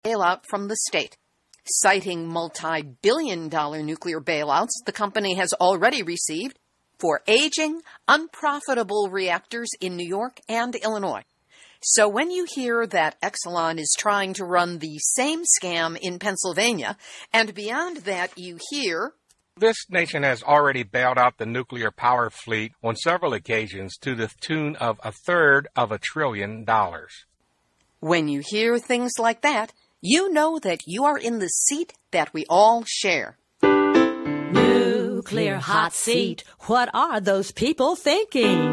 bailout from the state. Citing multi-billion-dollar nuclear bailouts the company has already received for aging, unprofitable reactors in New York and Illinois. So when you hear that Exelon is trying to run the same scam in Pennsylvania, and beyond that you hear, this nation has already bailed out the nuclear power fleet on several occasions to the tune of $1/3 of $1 trillion. When you hear things like that, you know that you are in the seat that we all share. Nuclear hot seat, what are those people thinking?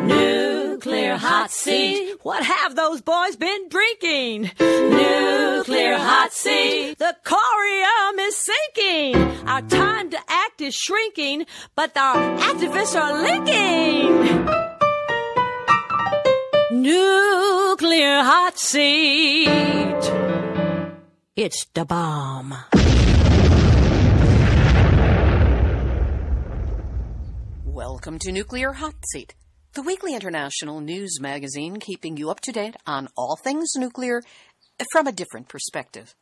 Nuclear hot seat, what have those boys been drinking? Nuclear hot seat, the corium is sinking. Our time to act is shrinking, but our activists are linking. Nuclear hot seat, it's the bomb. Welcome to Nuclear Hot Seat, the weekly international news magazine keeping you up to date on all things nuclear from a different perspective.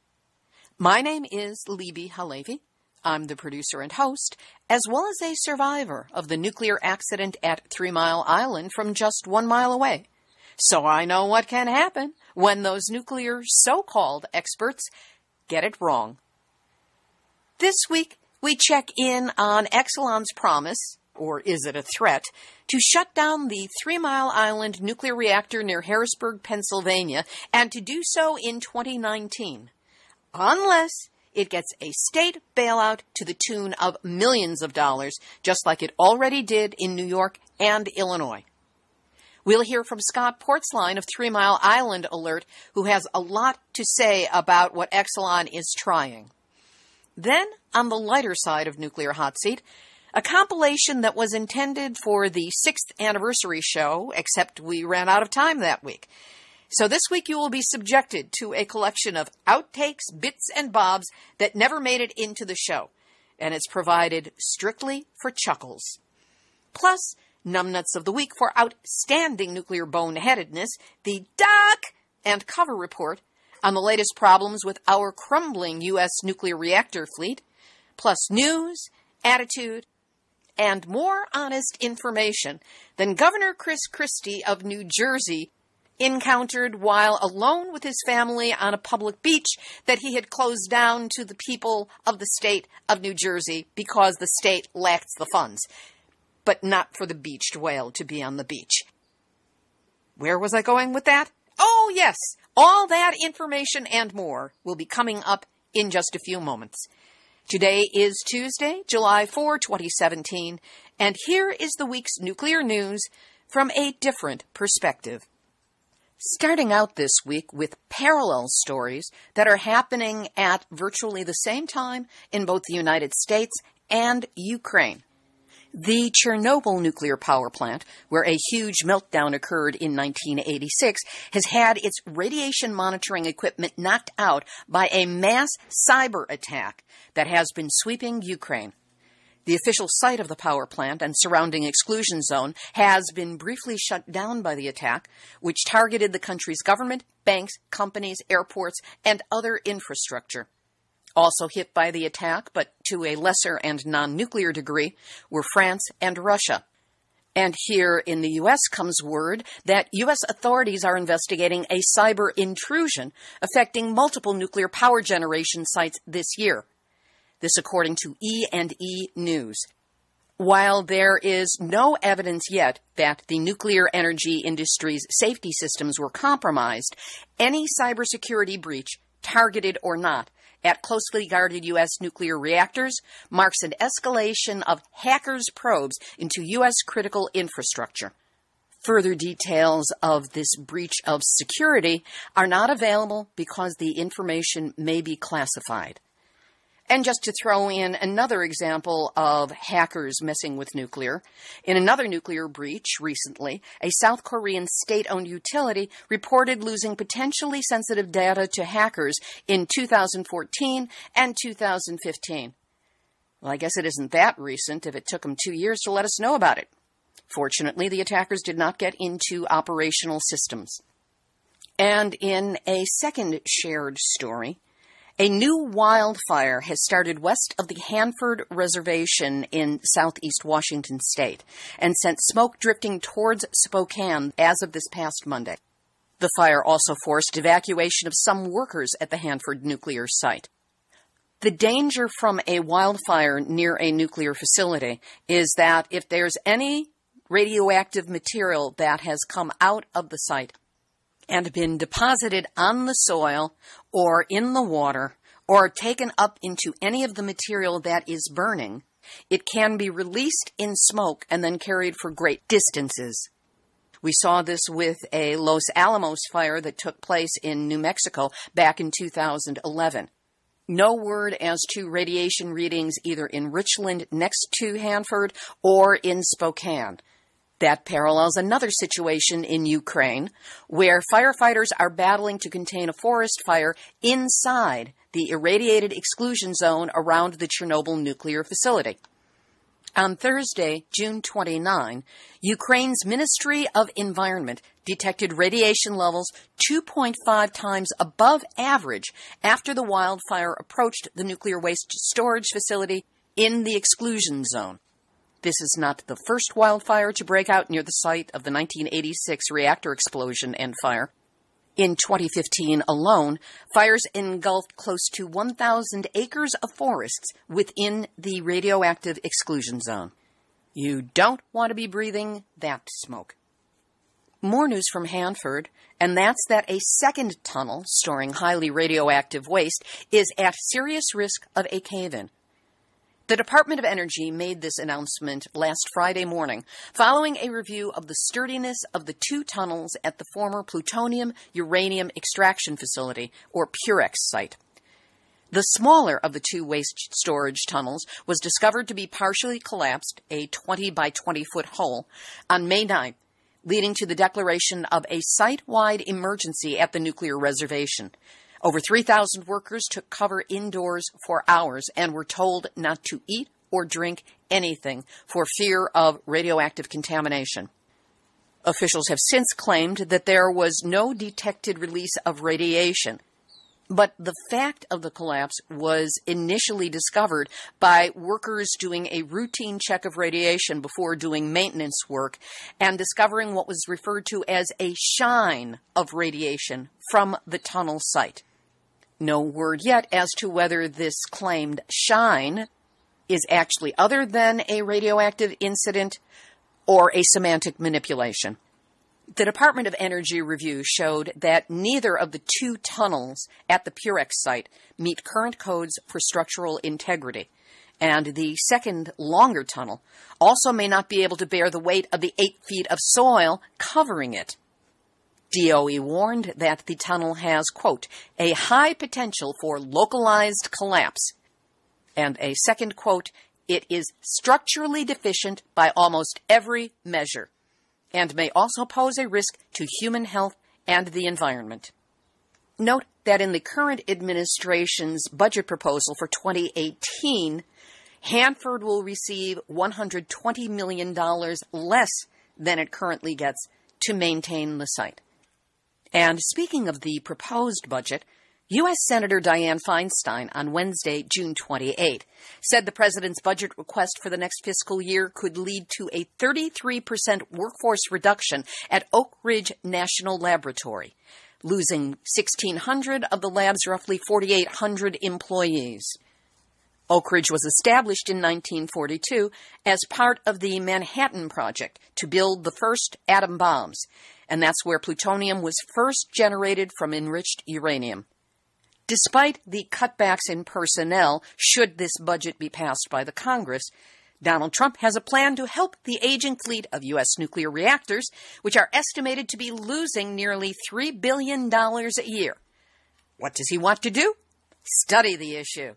My name is Libby Halevi. I'm the producer and host, as well as a survivor of the nuclear accident at 3 Mile Island from just 1 mile away. So I know what can happen when those nuclear so-called experts get it wrong. This week, we check in on Exelon's promise, or is it a threat, to shut down the 3 Mile Island nuclear reactor near Harrisburg, Pennsylvania, and to do so in 2019, unless it gets a state bailout to the tune of millions of dollars, just like it already did in New York and Illinois. We'll hear from Scott Portzline of 3 Mile Island Alert, who has a lot to say about what Exelon is trying. Then, on the lighter side of Nuclear Hot Seat, a compilation that was intended for the 6th anniversary show, except we ran out of time that week. So this week you will be subjected to a collection of outtakes, bits, and bobs that never made it into the show, and it's provided strictly for chuckles. Plus, numbnuts of the week for outstanding nuclear boneheadedness, the Doc and Cover report on the latest problems with our crumbling U.S. nuclear reactor fleet, plus news, attitude, and more honest information than Governor Chris Christie of New Jersey encountered while alone with his family on a public beach that he had closed down to the people of the state of New Jersey because the state lacks the funds, but not for the beached whale to be on the beach. Where was I going with that? Oh, yes, all that information and more will be coming up in just a few moments. Today is Tuesday, July 4, 2017, and here is the week's nuclear news from a different perspective. Starting out this week with parallel stories that are happening at virtually the same time in both the United States and Ukraine. The Chernobyl nuclear power plant, where a huge meltdown occurred in 1986, has had its radiation monitoring equipment knocked out by a mass cyber attack that has been sweeping Ukraine. The official site of the power plant and surrounding exclusion zone has been briefly shut down by the attack, which targeted the country's government, banks, companies, airports, and other infrastructure. Also hit by the attack, but to a lesser and non-nuclear degree, were France and Russia. And here in the U.S. comes word that U.S. authorities are investigating a cyber intrusion affecting multiple nuclear power generation sites this year. This according to E&E News. While there is no evidence yet that the nuclear energy industry's safety systems were compromised, any cybersecurity breach, targeted or not, at closely guarded U.S. nuclear reactors marks an escalation of hackers' probes into U.S. critical infrastructure. Further details of this breach of security are not available because the information may be classified. And just to throw in another example of hackers messing with nuclear, in another nuclear breach recently, a South Korean state-owned utility reported losing potentially sensitive data to hackers in 2014 and 2015. Well, I guess it isn't that recent if it took them 2 years to let us know about it. Fortunately, the attackers did not get into operational systems. And in a second shared story, a new wildfire has started west of the Hanford Reservation in southeast Washington state and sent smoke drifting towards Spokane as of this past Monday. The fire also forced evacuation of some workers at the Hanford nuclear site. The danger from a wildfire near a nuclear facility is that if there's any radioactive material that has come out of the site and been deposited on the soil or in the water or taken up into any of the material that is burning, it can be released in smoke and then carried for great distances. We saw this with a Los Alamos fire that took place in New Mexico back in 2011. No word as to radiation readings either in Richland next to Hanford or in Spokane. That parallels another situation in Ukraine, where firefighters are battling to contain a forest fire inside the irradiated exclusion zone around the Chernobyl nuclear facility. On Thursday, June 29, Ukraine's Ministry of Environment detected radiation levels 2.5 times above average after the wildfire approached the nuclear waste storage facility in the exclusion zone. This is not the first wildfire to break out near the site of the 1986 reactor explosion and fire. In 2015 alone, fires engulfed close to 1,000 acres of forests within the radioactive exclusion zone. You don't want to be breathing that smoke. More news from Hanford, and that's that a second tunnel storing highly radioactive waste is at serious risk of a cave-in. The Department of Energy made this announcement last Friday morning, following a review of the sturdiness of the two tunnels at the former plutonium-uranium extraction facility, or Purex site. The smaller of the two waste storage tunnels was discovered to be partially collapsed, a 20 by 20 foot hole, on May 9th, leading to the declaration of a site-wide emergency at the nuclear reservation. Over 3,000 workers took cover indoors for hours and were told not to eat or drink anything for fear of radioactive contamination. Officials have since claimed that there was no detected release of radiation, but the fact of the collapse was initially discovered by workers doing a routine check of radiation before doing maintenance work and discovering what was referred to as a shine of radiation from the tunnel site. No word yet as to whether this claimed shine is actually other than a radioactive incident or a semantic manipulation. The Department of Energy review showed that neither of the two tunnels at the Purex site meet current codes for structural integrity, and the second, longer tunnel also may not be able to bear the weight of the 8 feet of soil covering it. DOE warned that the tunnel has, quote, a high potential for localized collapse, and a second, quote, it is structurally deficient by almost every measure, and may also pose a risk to human health and the environment. Note that in the current administration's budget proposal for 2018, Hanford will receive $120 million less than it currently gets to maintain the site. And speaking of the proposed budget, U.S. Senator Dianne Feinstein on Wednesday, June 28, said the president's budget request for the next fiscal year could lead to a 33% workforce reduction at Oak Ridge National Laboratory, losing 1,600 of the lab's roughly 4,800 employees. Oak Ridge was established in 1942 as part of the Manhattan Project to build the first atom bombs, and that's where plutonium was first generated from enriched uranium. Despite the cutbacks in personnel, should this budget be passed by the Congress, Donald Trump has a plan to help the aging fleet of U.S. nuclear reactors, which are estimated to be losing nearly $3 billion a year. What does he want to do? Study the issue.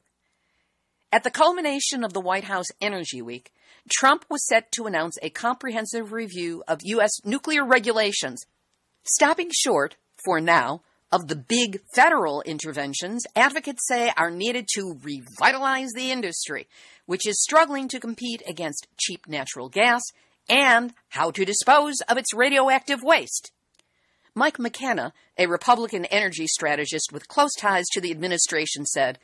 At the culmination of the White House Energy Week, Trump was set to announce a comprehensive review of U.S. nuclear regulations, stopping short, for now, of the big federal interventions advocates say are needed to revitalize the industry, which is struggling to compete against cheap natural gas, and how to dispose of its radioactive waste. Mike McKenna, a Republican energy strategist with close ties to the administration, said,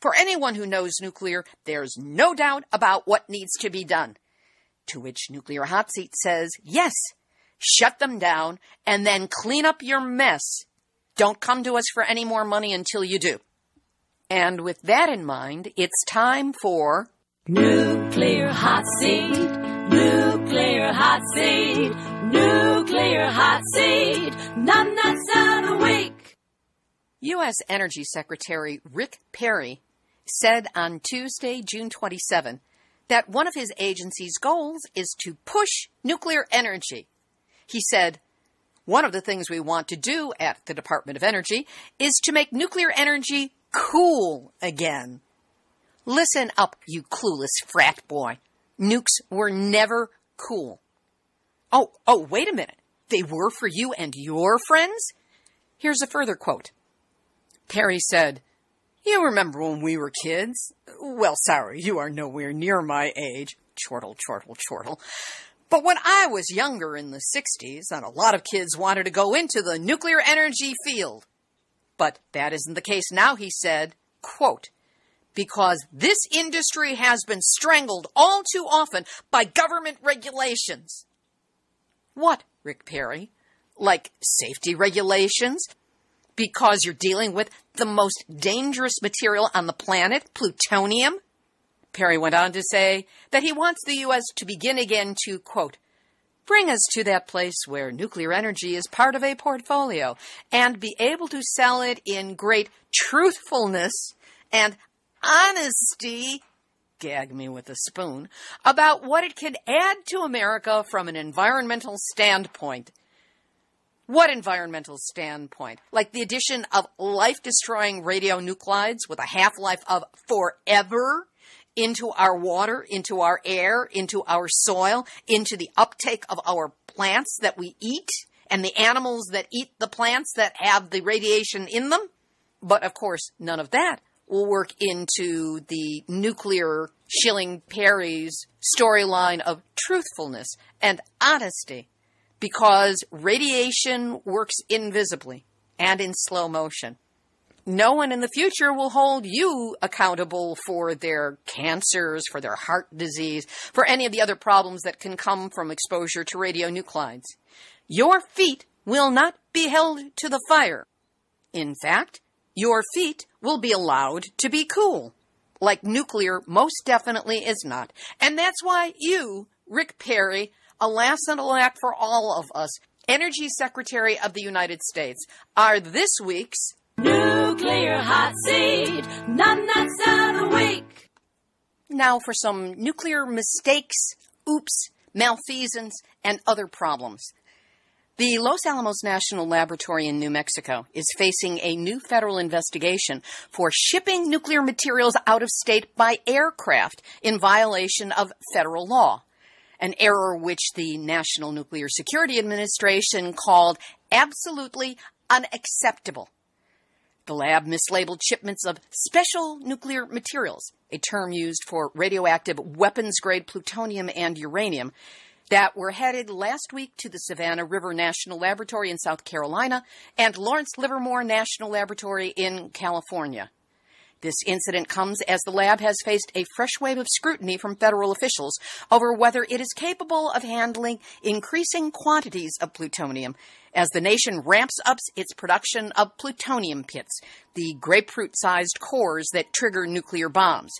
"For anyone who knows nuclear, there's no doubt about what needs to be done." To which Nuclear Hotseat says, yes, shut them down and then clean up your mess. Don't come to us for any more money until you do. And with that in mind, it's time for Nuclear Hotseat, Nuclear Hotseat, Nuclear Hotseat, nuts of the week. U.S. Energy Secretary Rick Perry said on Tuesday, June 27, that one of his agency's goals is to push nuclear energy. He said, "One of the things we want to do at the Department of Energy is to make nuclear energy cool again." Listen up, you clueless frat boy. Nukes were never cool. Oh, wait a minute. They were for you and your friends? Here's a further quote. Perry said, "You remember when we were kids? Well, sorry, you are nowhere near my age. Chortle, chortle, chortle. But when I was younger in the 60s, and a lot of kids wanted to go into the nuclear energy field. But that isn't the case now," he said, quote, "because this industry has been strangled all too often by government regulations." What, Rick Perry? Like safety regulations? Because you're dealing with the most dangerous material on the planet, plutonium? Perry went on to say that he wants the U.S. to begin again to, quote, "bring us to that place where nuclear energy is part of a portfolio and be able to sell it in great truthfulness and honesty," gag me with a spoon, "about what it can add to America from an environmental standpoint." What environmental standpoint? Like the addition of life-destroying radionuclides with a half-life of forever into our water, into our air, into our soil, into the uptake of our plants that we eat, and the animals that eat the plants that have the radiation in them? But, of course, none of that will work into the nuclear Schilling Perry's storyline of truthfulness and honesty, because radiation works invisibly and in slow motion. No one in the future will hold you accountable for their cancers, for their heart disease, for any of the other problems that can come from exposure to radionuclides. Your feet will not be held to the fire. In fact, your feet will be allowed to be cool, like nuclear most definitely is not. And that's why you, Rick Perry, alas and alack for all of us, Energy Secretary of the United States, are this week's Nuclear Hotseat, nuts of the week. Now for some nuclear mistakes, oops, malfeasance, and other problems. The Los Alamos National Laboratory in New Mexico is facing a new federal investigation for shipping nuclear materials out of state by aircraft in violation of federal law, an error which the National Nuclear Security Administration called absolutely unacceptable. The lab mislabeled shipments of special nuclear materials, a term used for radioactive weapons-grade plutonium and uranium, that were headed last week to the Savannah River National Laboratory in South Carolina and Lawrence Livermore National Laboratory in California. This incident comes as the lab has faced a fresh wave of scrutiny from federal officials over whether it is capable of handling increasing quantities of plutonium as the nation ramps up its production of plutonium pits, the grapefruit-sized cores that trigger nuclear bombs.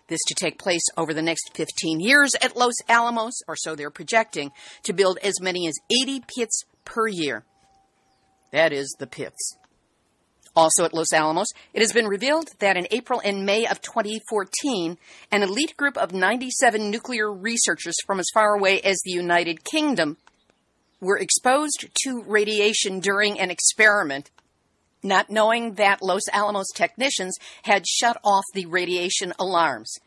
This to take place over the next 15 years at Los Alamos, or so they're projecting, to build as many as 80 pits per year. That is the pits. Also at Los Alamos, it has been revealed that in April and May of 2014, an elite group of 97 nuclear researchers from as far away as the United Kingdom were exposed to radiation during an experiment, not knowing that Los Alamos technicians had shut off the radiation alarms.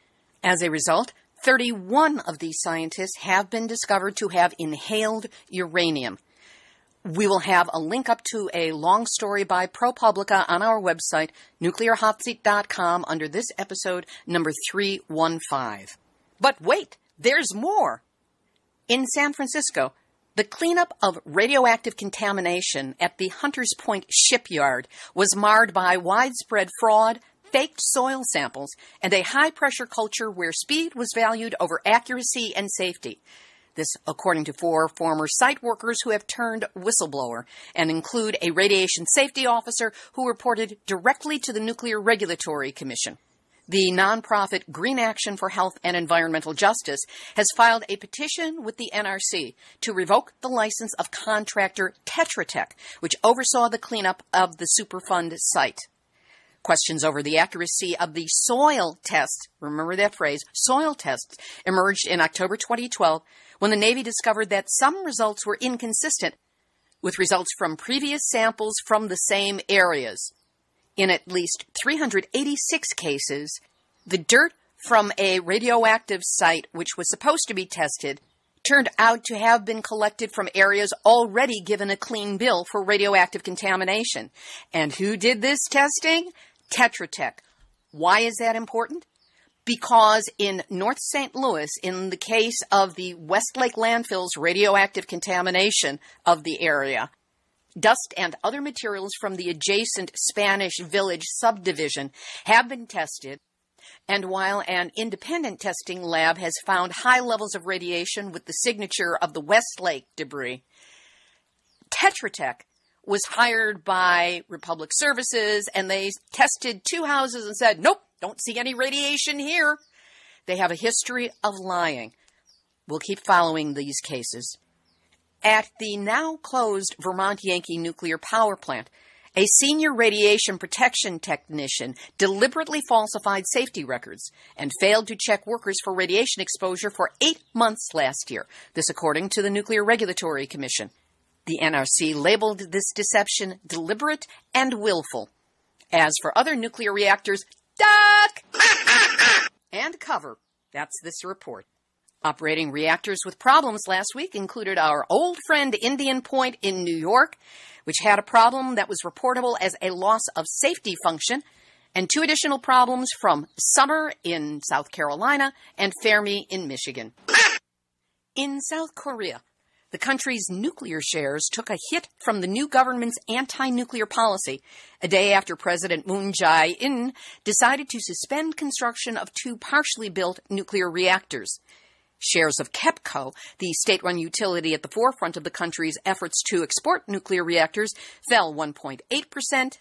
As a result, 31 of these scientists have been discovered to have inhaled uranium. We will have a link up to a long story by ProPublica on our website, nuclearhotseat.com, under this episode number 315. But wait, there's more. In San Francisco, The cleanup of radioactive contamination at the Hunters Point shipyard was marred by widespread fraud, faked soil samples, and a high-pressure culture where speed was valued over accuracy and safety. This, according to 4 former site workers who have turned whistleblower and include a radiation safety officer who reported directly to the Nuclear Regulatory Commission. The nonprofit Green Action for Health and Environmental Justice has filed a petition with the NRC to revoke the license of contractor Tetra Tech, which oversaw the cleanup of the Superfund site. Questions over the accuracy of the soil tests, remember that phrase, soil tests, emerged in October 2012 when the Navy discovered that some results were inconsistent with results from previous samples from the same areas. In at least 386 cases, the dirt from a radioactive site which was supposed to be tested turned out to have been collected from areas already given a clean bill for radioactive contamination. And who did this testing? Tetra Tech. Why is that important? Because in North St. Louis, in the case of the Westlake landfill's radioactive contamination of the area, dust and other materials from the adjacent Spanish Village subdivision have been tested, and while an independent testing lab has found high levels of radiation with the signature of the Westlake debris, Tetra Tech was hired by Republic Services, and they tested 2 houses and said, nope, don't see any radiation here. They have a history of lying. We'll keep following these cases. At the now-closed Vermont Yankee nuclear power plant, a senior radiation protection technician deliberately falsified safety records and failed to check workers for radiation exposure for 8 months last year, this according to the Nuclear Regulatory Commission. The NRC labeled this deception deliberate and willful. As for other nuclear reactors, duck and cover. That's this report. Operating reactors with problems last week included our old friend Indian Point in New York, which had a problem that was reportable as a loss of safety function, and 2 additional problems from Summer in South Carolina and Fermi in Michigan. In South Korea, the country's nuclear shares took a hit from the new government's anti-nuclear policy a day after President Moon Jae-in decided to suspend construction of 2 partially built nuclear reactors. Shares of KEPCO, the state-run utility at the forefront of the country's efforts to export nuclear reactors, fell 1.8%.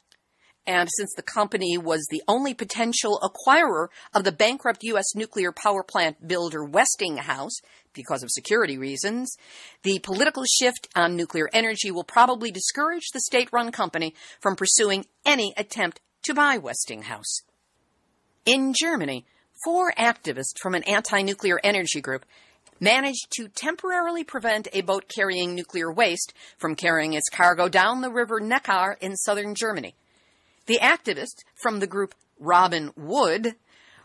And since the company was the only potential acquirer of the bankrupt U.S. nuclear power plant builder Westinghouse, because of security reasons, the political shift on nuclear energy will probably discourage the state-run company from pursuing any attempt to buy Westinghouse. In Germany, 4 activists from an anti-nuclear energy group managed to temporarily prevent a boat carrying nuclear waste from carrying its cargo down the river Neckar in southern Germany. The activists from the group Robin Wood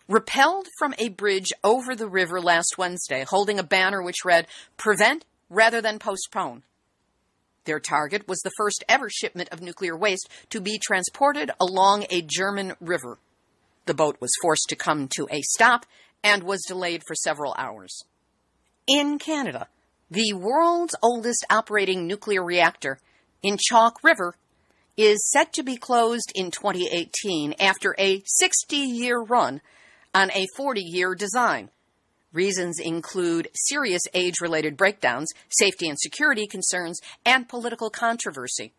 rappelled from a bridge over the river last Wednesday, holding a banner which read, "Prevent rather than postpone." Their target was the first ever shipment of nuclear waste to be transported along a German river. The boat was forced to come to a stop and was delayed for several hours. In Canada, the world's oldest operating nuclear reactor in Chalk River is set to be closed in 2018 after a 60-year run on a 40-year design. Reasons include serious age-related breakdowns, safety and security concerns, and political controversy.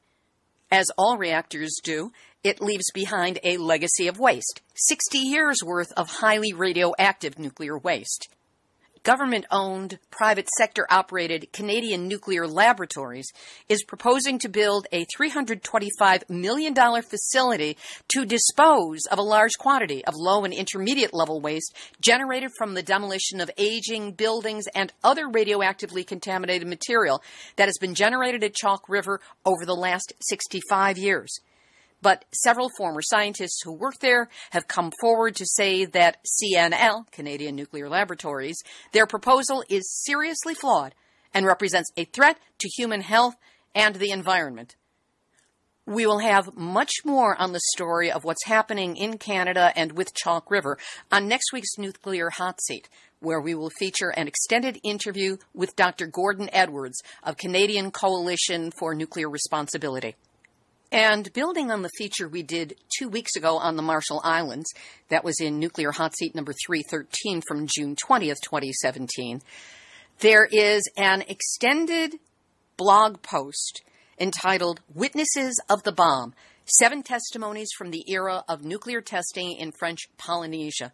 As all reactors do, it leaves behind a legacy of waste, 60 years' worth of highly radioactive nuclear waste. Government-owned, private sector-operated Canadian Nuclear Laboratories is proposing to build a $325 million facility to dispose of a large quantity of low and intermediate-level waste generated from the demolition of aging buildings and other radioactively contaminated material that has been generated at Chalk River over the last 65 years. But several former scientists who work there have come forward to say that CNL, Canadian Nuclear Laboratories, their proposal is seriously flawed and represents a threat to human health and the environment. We will have much more on the story of what's happening in Canada and with Chalk River on next week's Nuclear Hotseat, where we will feature an extended interview with Dr. Gordon Edwards of Canadian Coalition for Nuclear Responsibility. And building on the feature we did 2 weeks ago on the Marshall Islands, that was in Nuclear Hotseat number 313 from June 20th, 2017, there is an extended blog post entitled Witnesses of the Bomb, 7 Testimonies from the Era of Nuclear Testing in French Polynesia.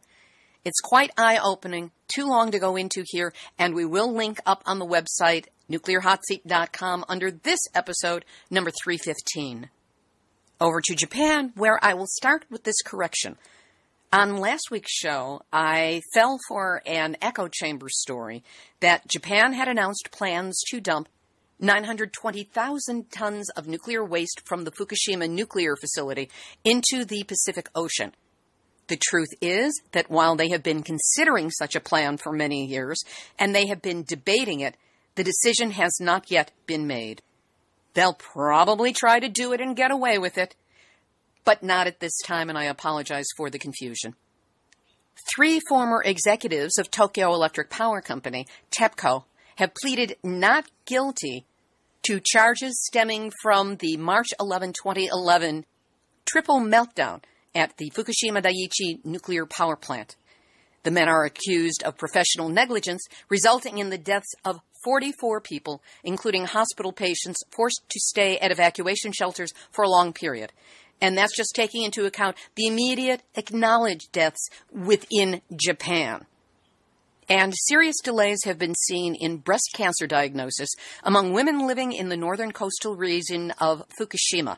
It's quite eye-opening, too long to go into here, and we will link up on the website, nuclearhotseat.com, under this episode, number 315. Over to Japan, where I will start with this correction. On last week's show, I fell for an echo chamber story that Japan had announced plans to dump 920,000 tons of nuclear waste from the Fukushima nuclear facility into the Pacific Ocean. The truth is that while they have been considering such a plan for many years, and they have been debating it, the decision has not yet been made. They'll probably try to do it and get away with it, but not at this time, and I apologize for the confusion. 3 former executives of Tokyo Electric Power Company, TEPCO, have pleaded not guilty to charges stemming from the March 11, 2011 triple meltdown at the Fukushima Daiichi nuclear power plant. The men are accused of professional negligence, resulting in the deaths of 44 people, including hospital patients forced to stay at evacuation shelters for a long period. And that's just taking into account the immediate acknowledged deaths within Japan. And serious delays have been seen in breast cancer diagnosis among women living in the northern coastal region of Fukushima.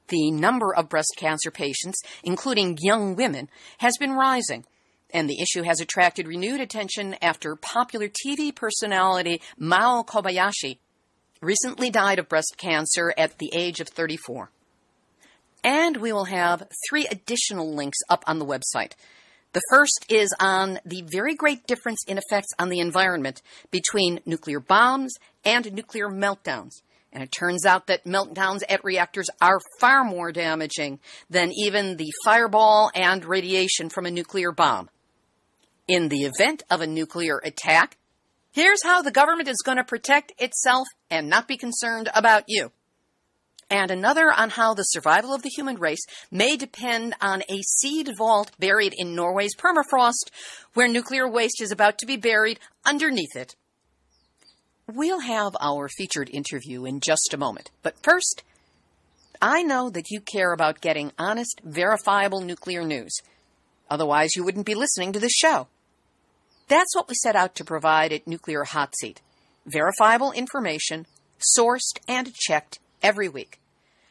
The number of breast cancer patients, including young women, has been rising, and the issue has attracted renewed attention after popular TV personality Mao Kobayashi recently died of breast cancer at the age of 34. And we will have 3 additional links up on the website. The first is on the very great difference in effects on the environment between nuclear bombs and nuclear meltdowns. And it turns out that meltdowns at reactors are far more damaging than even the fireball and radiation from a nuclear bomb. In the event of a nuclear attack, here's how the government is going to protect itself and not be concerned about you. And another on how the survival of the human race may depend on a seed vault buried in Norway's permafrost, where nuclear waste is about to be buried underneath it. We'll have our featured interview in just a moment. But first, I know that you care about getting honest, verifiable nuclear news. Otherwise, you wouldn't be listening to this show. That's what we set out to provide at Nuclear Hotseat. Verifiable information, sourced and checked every week.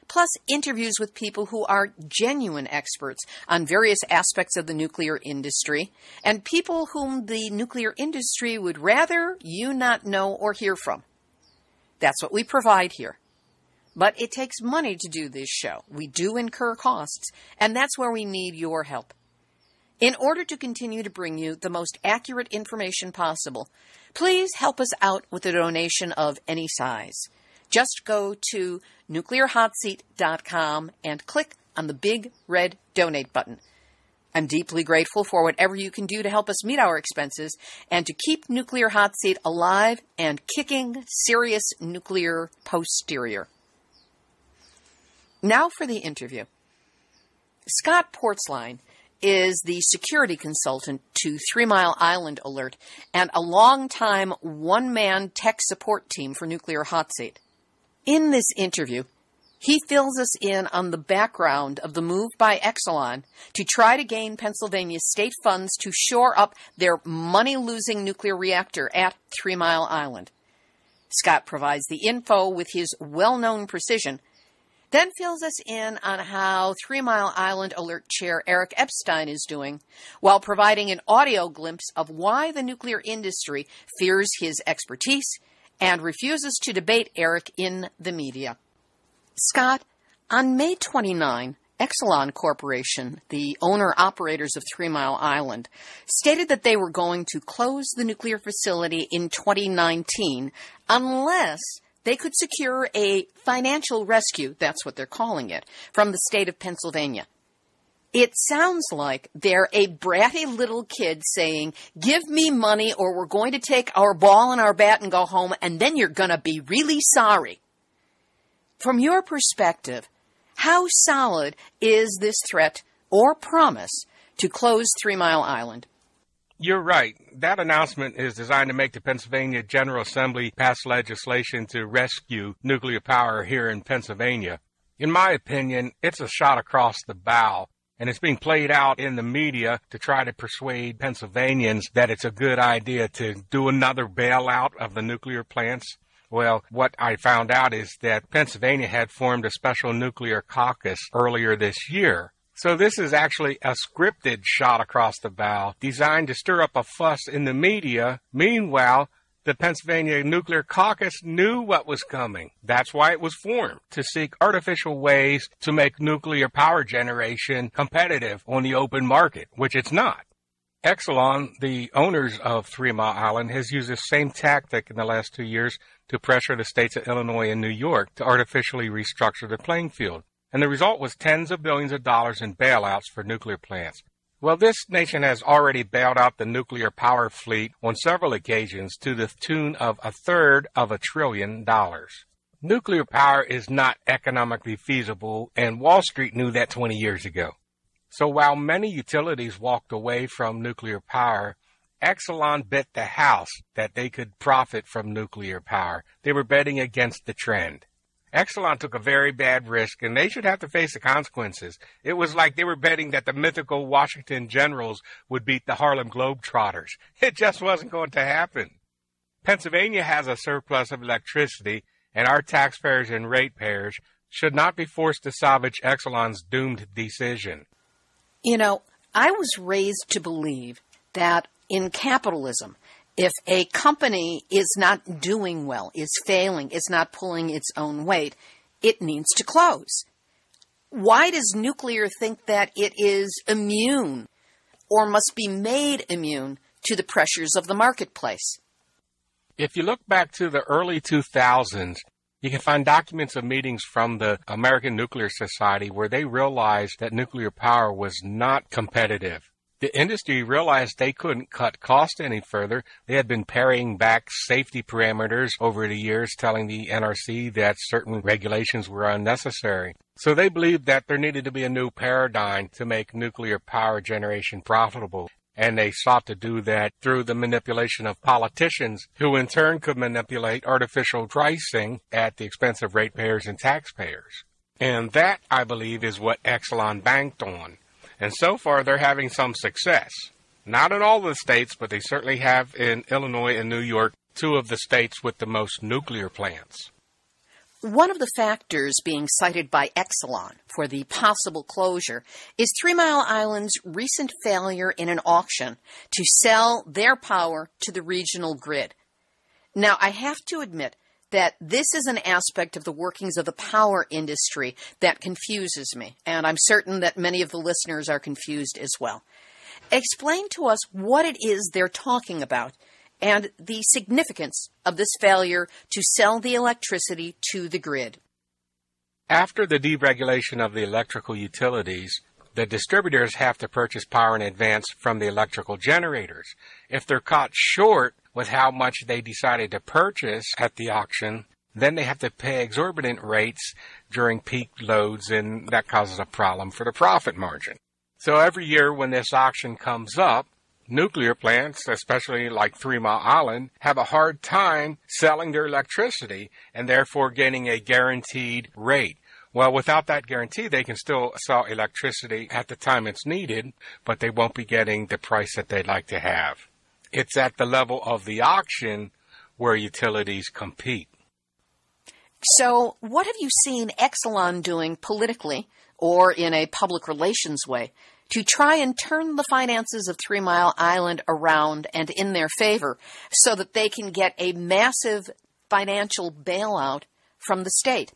Plus interviews with people who are genuine experts on various aspects of the nuclear industry, and people whom the nuclear industry would rather you not know or hear from. That's what we provide here. But it takes money to do this show. We do incur costs, and that's where we need your help. In order to continue to bring you the most accurate information possible, please help us out with a donation of any size. Just go to nuclearhotseat.com and click on the big red donate button. I'm deeply grateful for whatever you can do to help us meet our expenses and to keep Nuclear Hotseat alive and kicking serious nuclear posterior. Now for the interview. Scott Portzline is the security consultant to 3 Mile Island Alert and a long-time one-man tech support team for Nuclear Hotseat. In this interview, he fills us in on the background of the move by Exelon to try to gain Pennsylvania state funds to shore up their money-losing nuclear reactor at 3 Mile Island. Scott provides the info with his well-known precision, then fills us in on how 3 Mile Island Alert Chair Eric Epstein is doing, while providing an audio glimpse of why the nuclear industry fears his expertise and refuses to debate Eric in the media. Scott, on May 29, Exelon Corporation, the owner-operators of 3 Mile Island, stated that they were going to close the nuclear facility in 2019 unless they could secure a financial rescue, that's what they're calling it, from the state of Pennsylvania. It sounds like they're a bratty little kid saying, give me money or we're going to take our ball and our bat and go home, and then you're going to be really sorry. From your perspective, how solid is this threat or promise to close 3 Mile Island? You're right. That announcement is designed to make the Pennsylvania General Assembly pass legislation to rescue nuclear power here in Pennsylvania. In my opinion, it's a shot across the bow, and it's being played out in the media to try to persuade Pennsylvanians that it's a good idea to do another bailout of the nuclear plants. Well, what I found out is that Pennsylvania had formed a special nuclear caucus earlier this year. So this is actually a scripted shot across the bow designed to stir up a fuss in the media. Meanwhile, the Pennsylvania Nuclear Caucus knew what was coming. That's why it was formed, to seek artificial ways to make nuclear power generation competitive on the open market, which it's not. Exelon, the owners of 3 Mile Island, has used the same tactic in the last 2 years to pressure the states of Illinois and New York to artificially restructure the playing field. And the result was tens of billions of dollars in bailouts for nuclear plants. Well, this nation has already bailed out the nuclear power fleet on several occasions to the tune of $1/3 trillion. Nuclear power is not economically feasible, and Wall Street knew that 20 years ago. So while many utilities walked away from nuclear power, Exelon bet the house that they could profit from nuclear power. They were betting against the trend. Exelon took a very bad risk, and they should have to face the consequences. It was like they were betting that the mythical Washington Generals would beat the Harlem Globetrotters. It just wasn't going to happen. Pennsylvania has a surplus of electricity, and our taxpayers and ratepayers should not be forced to salvage Exelon's doomed decision. You know, I was raised to believe that in capitalism, if a company is not doing well, is failing, is not pulling its own weight, it needs to close. Why does nuclear think that it is immune or must be made immune to the pressures of the marketplace? If you look back to the early 2000s, you can find documents of meetings from the American Nuclear Society where they realized that nuclear power was not competitive. The industry realized they couldn't cut costs any further. They had been paring back safety parameters over the years, telling the NRC that certain regulations were unnecessary. So they believed that there needed to be a new paradigm to make nuclear power generation profitable. And they sought to do that through the manipulation of politicians, who in turn could manipulate artificial pricing at the expense of ratepayers and taxpayers. And that, I believe, is what Exelon banked on. And so far, they're having some success. Not in all the states, but they certainly have in Illinois and New York, two of the states with the most nuclear plants. One of the factors being cited by Exelon for the possible closure is 3 Mile Island's recent failure in an auction to sell their power to the regional grid. Now, I have to admit that this is an aspect of the workings of the power industry that confuses me, and I'm certain that many of the listeners are confused as well. Explain to us what it is they're talking about and the significance of this failure to sell the electricity to the grid. After the deregulation of the electrical utilities, the distributors have to purchase power in advance from the electrical generators. If they're caught short with how much they decided to purchase at the auction, then they have to pay exorbitant rates during peak loads, and that causes a problem for the profit margin. So every year when this auction comes up, nuclear plants, especially like 3 Mile Island, have a hard time selling their electricity and therefore getting a guaranteed rate. Well, without that guarantee, they can still sell electricity at the time it's needed, but they won't be getting the price that they'd like to have. It's at the level of the auction where utilities compete. So what have you seen Exelon doing politically or in a public relations way to try and turn the finances of 3 Mile Island around and in their favor so that they can get a massive financial bailout from the state?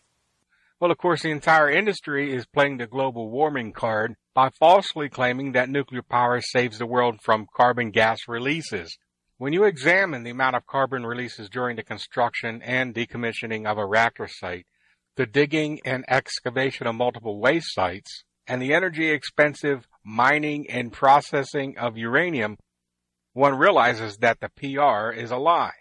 Well, of course, the entire industry is playing the global warming card by falsely claiming that nuclear power saves the world from carbon gas releases. When you examine the amount of carbon releases during the construction and decommissioning of a reactor site, the digging and excavation of multiple waste sites, and the energy-expensive mining and processing of uranium, one realizes that the PR is a lie.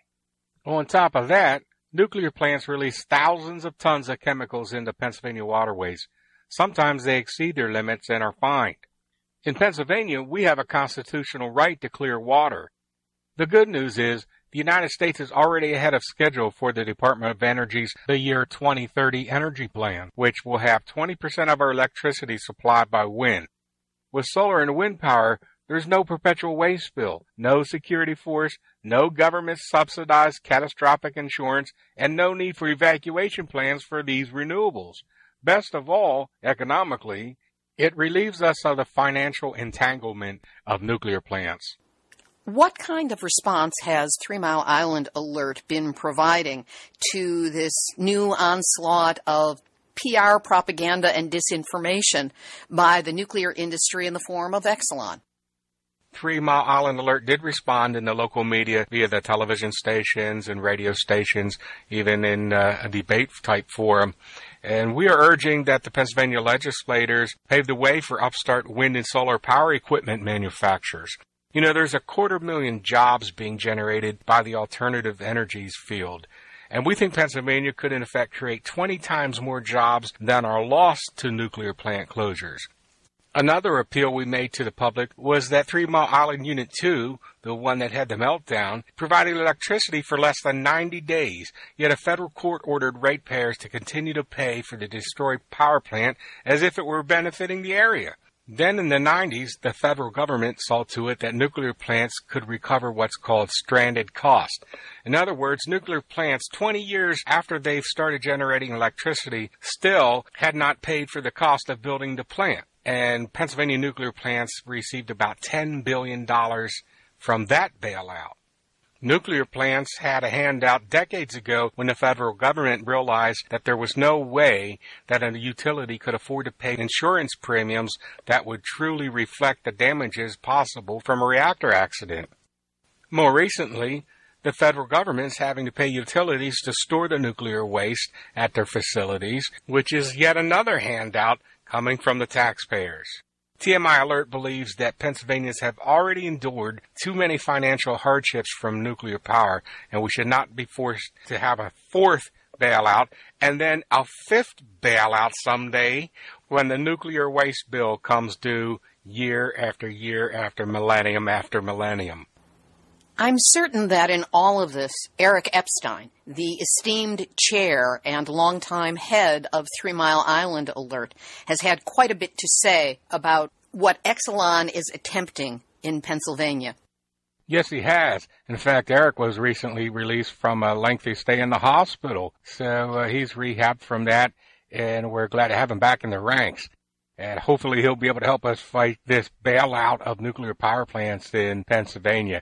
On top of that, nuclear plants release thousands of tons of chemicals into Pennsylvania waterways. Sometimes they exceed their limits and are fined. In Pennsylvania, we have a constitutional right to clear water. The good news is the United States is already ahead of schedule for the Department of Energy's the year 2030 energy plan, which will have 20% of our electricity supplied by wind. With solar and wind power, there's no perpetual waste bill, no security force, no government-subsidized catastrophic insurance, and no need for evacuation plans for these renewables. Best of all, economically, it relieves us of the financial entanglement of nuclear plants. What kind of response has 3 Mile Island Alert been providing to this new onslaught of PR propaganda and disinformation by the nuclear industry in the form of Exelon? 3 Mile Island Alert did respond in the local media via the television stations and radio stations, even in a debate-type forum. And we are urging that the Pennsylvania legislators pave the way for upstart wind and solar power equipment manufacturers. You know, there's 250,000 jobs being generated by the alternative energies field. And we think Pennsylvania could, in effect, create 20 times more jobs than are lost to nuclear plant closures. Another appeal we made to the public was that 3 Mile Island Unit 2, the one that had the meltdown, provided electricity for less than 90 days, yet a federal court ordered ratepayers to continue to pay for the destroyed power plant as if it were benefiting the area. Then in the 90s, the federal government saw to it that nuclear plants could recover what's called stranded cost. In other words, nuclear plants 20 years after they've started generating electricity still had not paid for the cost of building the plant. And Pennsylvania nuclear plants received about $10 billion from that bailout. Nuclear plants had a handout decades ago when the federal government realized that there was no way that a utility could afford to pay insurance premiums that would truly reflect the damages possible from a reactor accident. More recently, the federal government is having to pay utilities to store the nuclear waste at their facilities, which is yet another handout coming from the taxpayers. TMI Alert believes that Pennsylvanians have already endured too many financial hardships from nuclear power, and we should not be forced to have a fourth bailout and then a fifth bailout someday when the nuclear waste bill comes due year after year after millennium after millennium. I'm certain that in all of this, Eric Epstein, the esteemed chair and longtime head of 3 Mile Island Alert, has had quite a bit to say about what Exelon is attempting in Pennsylvania. Yes, he has. In fact, Eric was recently released from a lengthy stay in the hospital, so he's rehabbed from that, and we're glad to have him back in the ranks. And hopefully he'll be able to help us fight this bailout of nuclear power plants in Pennsylvania.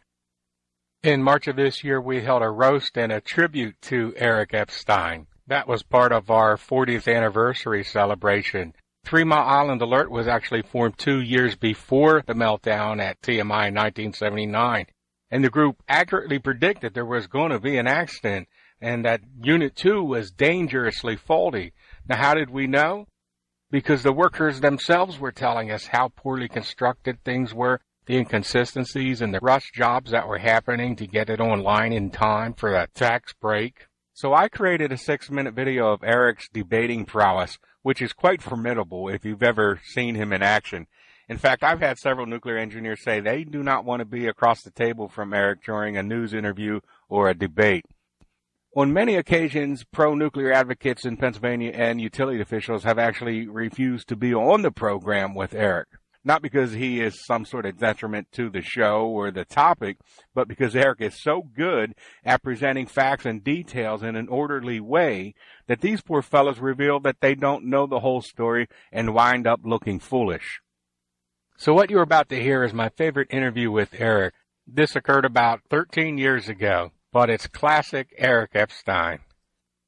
In March of this year, we held a roast and a tribute to Eric Epstein. That was part of our 40th anniversary celebration. 3 Mile Island Alert was actually formed 2 years before the meltdown at TMI in 1979. And the group accurately predicted there was going to be an accident and that Unit 2 was dangerously faulty. Now, how did we know? Because the workers themselves were telling us how poorly constructed things were, the inconsistencies and the rush jobs that were happening to get it online in time for a tax break. So I created a 6-minute video of Eric's debating prowess, which is quite formidable if you've ever seen him in action. In fact, I've had several nuclear engineers say they do not want to be across the table from Eric during a news interview or a debate. On many occasions, pro-nuclear advocates in Pennsylvania and utility officials have actually refused to be on the program with Eric. Not because he is some sort of detriment to the show or the topic, but because Eric is so good at presenting facts and details in an orderly way that these poor fellows reveal that they don't know the whole story and wind up looking foolish. So what you're about to hear is my favorite interview with Eric. This occurred about 13 years ago, but it's classic Eric Epstein.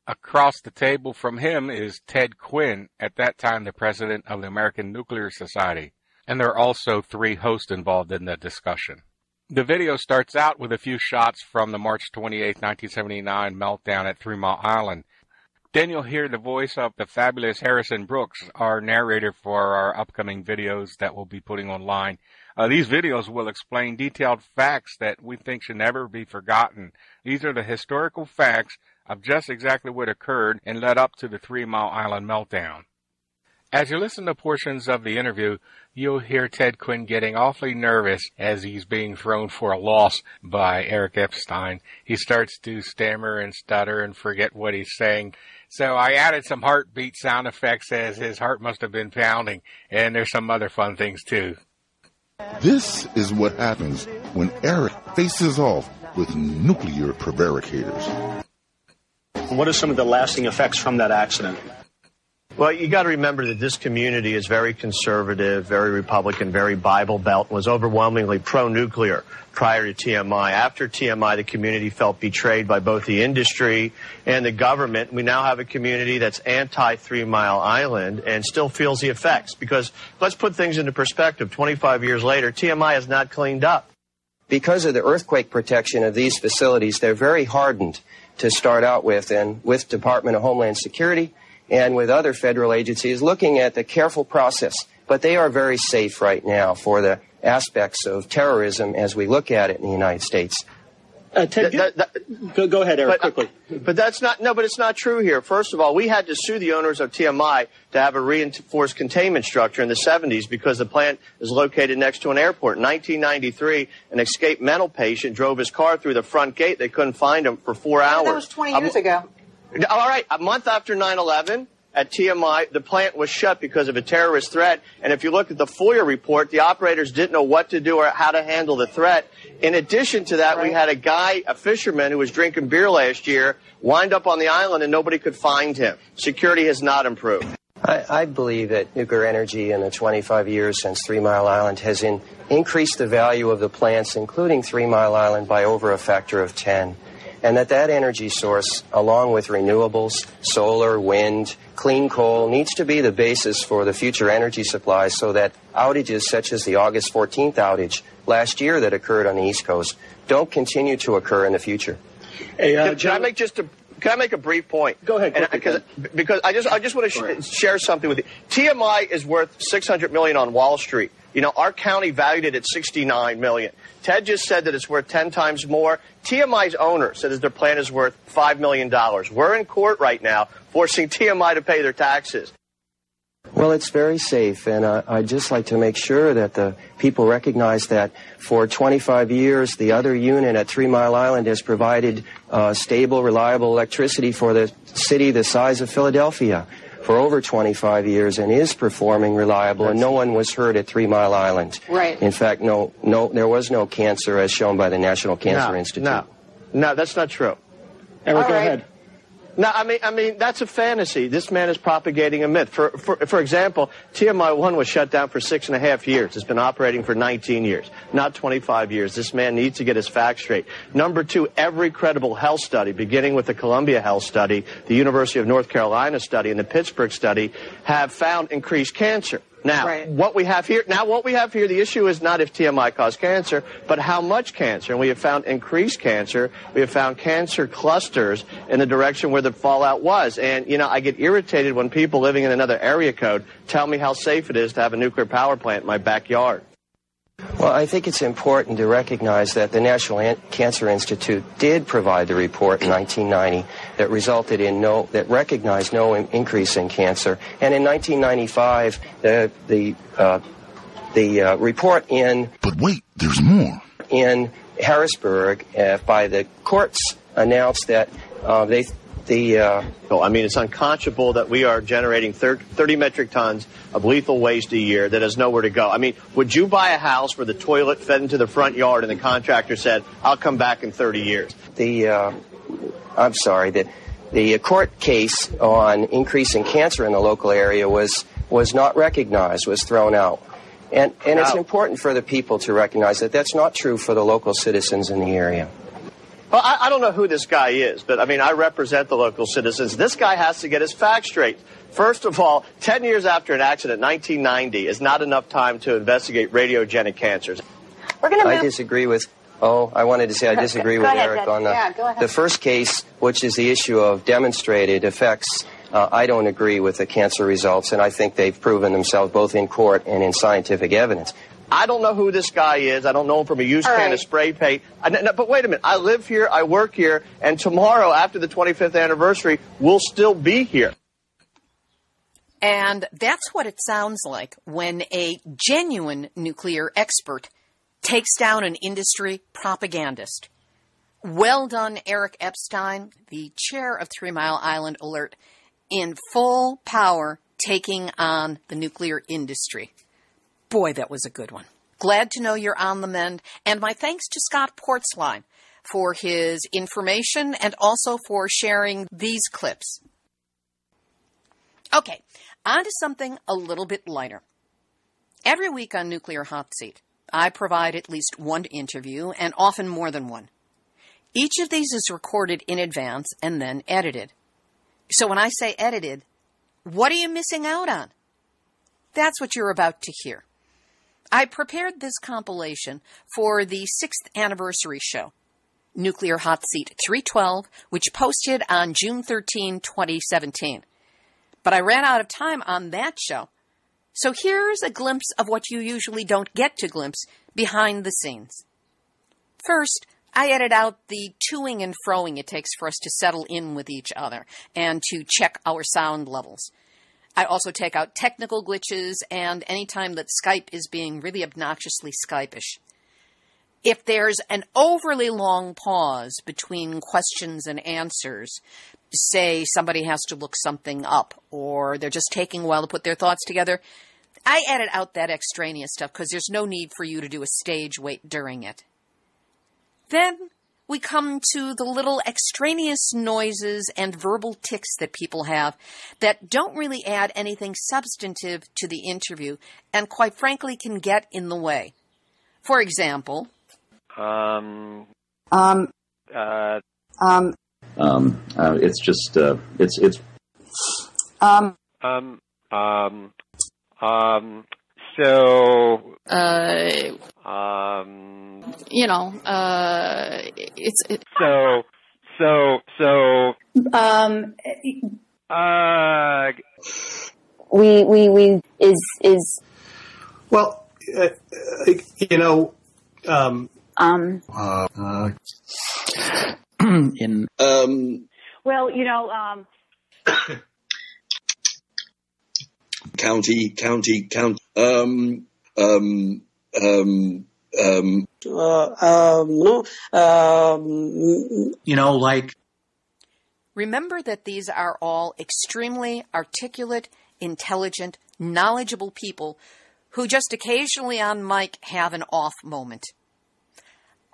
Across the table from him is Ted Quinn, at that time the president of the American Nuclear Society. And there are also 3 hosts involved in the discussion. The video starts out with a few shots from the March 28, 1979 meltdown at 3 Mile Island. Then you'll hear the voice of the fabulous Harrison Brooks, our narrator for our upcoming videos that we'll be putting online. These videos will explain detailed facts that we think should never be forgotten. These are the historical facts of just exactly what occurred and led up to the 3 Mile Island meltdown. As you listen to portions of the interview, you'll hear Ted Quinn getting awfully nervous as he's being thrown for a loss by Eric Epstein. He starts to stammer and stutter and forget what he's saying. So I added some heartbeat sound effects as his heart must have been pounding, and there's some other fun things too. This is what happens when Eric faces off with nuclear prevaricators. What are some of the lasting effects from that accident? Well, you got to remember that this community is very conservative, very Republican, very Bible Belt, was overwhelmingly pro-nuclear prior to TMI. After TMI, the community felt betrayed by both the industry and the government. We now have a community that's anti-3 Mile Island and still feels the effects. Because let's put things into perspective. 25 years later, TMI has not cleaned up. Because of the earthquake protection of these facilities, they're very hardened to start out with, and with Department of Homeland Security and with other federal agencies looking at the careful process. But they are very safe right now for the aspects of terrorism as we look at it in the United States. Ted, go ahead, Eric, quickly. But that's not, no, but it's not true here. First of all, we had to sue the owners of TMI to have a reinforced containment structure in the 70s because the plant is located next to an airport. In 1993, an escaped mental patient drove his car through the front gate. They couldn't find him for 4 hours. That was 20 years ago. All right, a month after 9/11, at TMI, the plant was shut because of a terrorist threat. And if you look at the FOIA report, the operators didn't know what to do or how to handle the threat. In addition to that, we had a guy, a fisherman, who was drinking beer last year, wind up on the island and nobody could find him. Security has not improved. I believe that nuclear energy in the 25 years since 3 Mile Island has increased the value of the plants, including 3 Mile Island, by over a factor of 10. And that energy source, along with renewables, solar, wind, clean coal, needs to be the basis for the future energy supply so that outages such as the August 14th outage last year that occurred on the East Coast don't continue to occur in the future. Hey, can I make a brief point? Go ahead. Because I just want to share something with you. TMI is worth $600 million on Wall Street. You know, our county valued it at $69 million. Ted just said that it's worth 10 times more. TMI's owner said that their plant is worth $5 million. We're in court right now forcing TMI to pay their taxes. Well, it's very safe, and I'd just like to make sure that the people recognize that for 25 years, the other unit at 3 Mile Island has provided stable, reliable electricity for the city the size of Philadelphia for over 25 years and is performing reliable, and no one was hurt at 3 Mile Island. Right. In fact, there was no cancer as shown by the National Cancer Institute. No, that's not true. Eric, go ahead. No, I mean, that's a fantasy. This man is propagating a myth. For example, TMI 1 was shut down for 6.5 years. It's been operating for 19 years, not 25 years. This man needs to get his facts straight. Number two, every credible health study, beginning with the Columbia Health Study, the University of North Carolina study, and the Pittsburgh study, have found increased cancer. Now, what we have here, the issue is not if TMI caused cancer, but how much cancer. And we have found increased cancer. We have found cancer clusters in the direction where the fallout was. And, you know, I get irritated when people living in another area code tell me how safe it is to have a nuclear power plant in my backyard. Well, I think it's important to recognize that the National Cancer Institute did provide the report in 1990 that resulted in that recognized no increase in cancer. And in 1995, the report in... But wait, there's more. In Harrisburg, by the courts, announced that I mean, it's unconscionable that we are generating 30 metric tons of lethal waste a year that has nowhere to go. I mean, would you buy a house where the toilet fed into the front yard and the contractor said, I'll come back in 30 years? The court case on increasing cancer in the local area was not recognized, was thrown out. And it's important for the people to recognize that that's not true for the local citizens in the area. Well, I don't know who this guy is, but, I mean, I represent the local citizens. This guy has to get his facts straight. First of all, 10 years after an accident, 1990, is not enough time to investigate radiogenic cancers. I disagree with Oh, I wanted to say I disagree with Eric on the first case, which is the issue of demonstrated effects. I don't agree with the cancer results, and I think they've proven themselves both in court and in scientific evidence. I don't know who this guy is. I don't know him from a used can of spray paint. But wait a minute. I live here, I work here, and tomorrow, after the 25th anniversary, we'll still be here. And that's what it sounds like when a genuine nuclear expert takes down an industry propagandist. Well done, Eric Epstein, the chair of 3 Mile Island Alert, in full power taking on the nuclear industry. Boy, that was a good one. Glad to know you're on the mend. And my thanks to Scott Portzline for his information and also for sharing these clips. Okay, on to something a little bit lighter. Every week on Nuclear Hotseat, I provide at least one interview and often more than one. Each of these is recorded in advance and then edited. So when I say edited, what are you missing out on? That's what you're about to hear. I prepared this compilation for the 6th anniversary show, Nuclear Hotseat 312, which posted on June 13, 2017. But I ran out of time on that show. So here's a glimpse of what you usually don't get to glimpse behind the scenes. First, I edit out the toing and froing it takes for us to settle in with each other and to check our sound levels. I also take out technical glitches and any time that Skype is being really obnoxiously Skype-ish. If there's an overly long pause between questions and answers, say somebody has to look something up or they're just taking a while to put their thoughts together, I edit out that extraneous stuff because there's no need for you to do a stage wait during it. Then we come to the little extraneous noises and verbal tics that people have that don't really add anything substantive to the interview and quite frankly can get in the way. For example, it's just Remember that these are all extremely articulate, intelligent, knowledgeable people who just occasionally on mic have an off moment.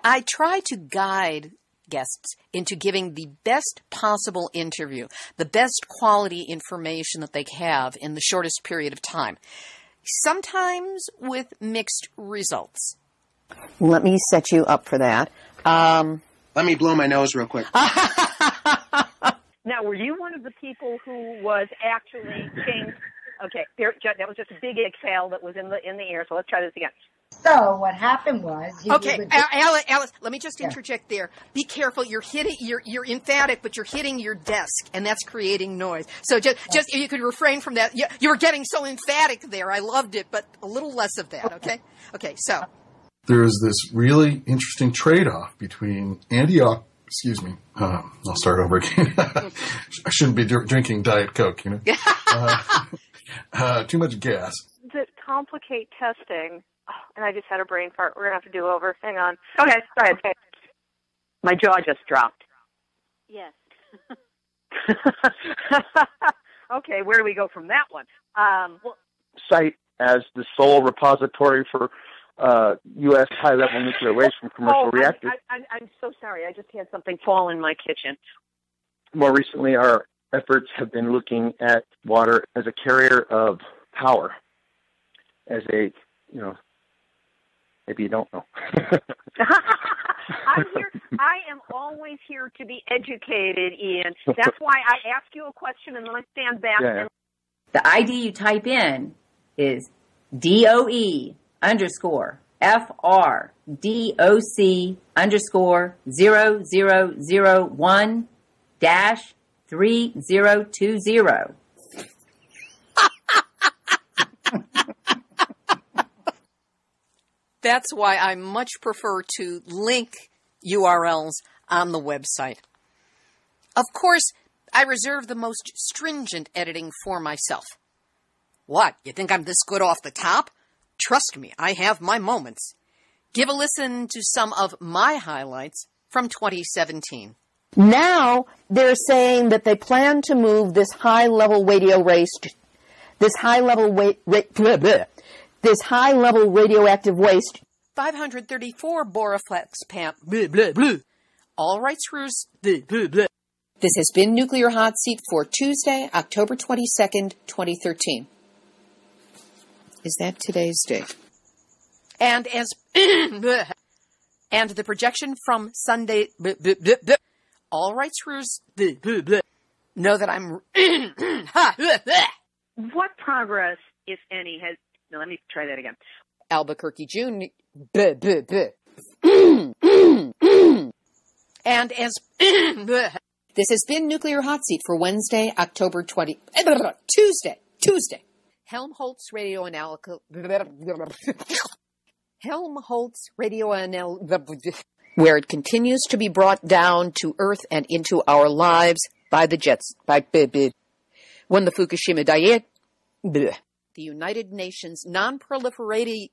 I try to guide guests into giving the best possible interview, the best quality information that they have in the shortest period of time, sometimes with mixed results. Let me set you up for that. Let me blow my nose real quick. Now, were you one of the people who was actually changed? Okay, that was just a big exhale that was in the air. So let's try this again. So what happened was... Alice, let me just interject there. Be careful. You're emphatic, but you're hitting your desk, and that's creating noise. So just you could refrain from that. You were getting so emphatic there. I loved it, but a little less of that, okay? Okay, so... There's this really interesting trade-off between excuse me, I'll start over again. I shouldn't be drinking Diet Coke, you know? Too much gas. That complicate testing... And I just had a brain fart. We're going to have to do over. Hang on. Okay, go ahead. My jaw just dropped. Yes. Okay, where do we go from that one? Site as the sole repository for U.S. high-level nuclear waste from commercial reactors. I'm so sorry. I just had something fall in my kitchen. More recently, our efforts have been looking at water as a carrier of power, as a, maybe you don't know. I am always here to be educated, Ian. That's why I ask you a question and then I stand back. Yeah. The ID you type in is DOE_, FRDOC_0001-3020. That's why I much prefer to link URLs on the website. Of course, I reserve the most stringent editing for myself. What, you think I'm this good off the top? Trust me, I have my moments. Give a listen to some of my highlights from 2017. Now they're saying that they plan to move this high-level radioactive waste. 534 Boraflex Pam. Blah, blah, blah. All rights reserved. Blah, blah, blah. This has been Nuclear Hot Seat for Tuesday, October 22nd, 2013. Is that today's date? And as and the projection from Sunday. All rights reserved. Know that I'm. What progress, if any, has... No, let me try that again. Albuquerque, June. And as... This has been Nuclear Hot Seat for Wednesday, October 20... Tuesday. Helmholtz Radio Analytical... Helmholtz Radio Analytical... Where it continues to be brought down to Earth and into our lives by the jets. When the Fukushima diet... The United Nations Non-Proliferation...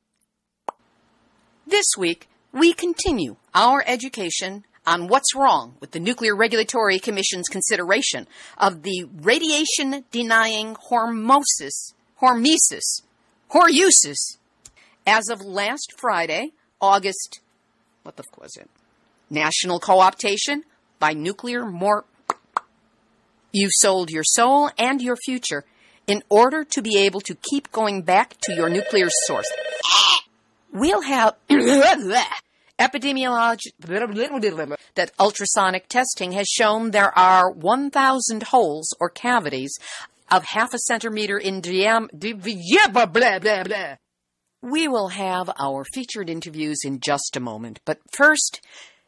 This week, we continue our education on what's wrong with the Nuclear Regulatory Commission's consideration of the radiation-denying hormesis. As of last Friday, August, what the f was it? National co-optation by nuclear You've sold your soul and your future in order to be able to keep going back to your nuclear source. We'll have epidemiology that ultrasonic testing has shown there are 1,000 holes or cavities of half a centimeter in diameter. We will have our featured interviews in just a moment, but first,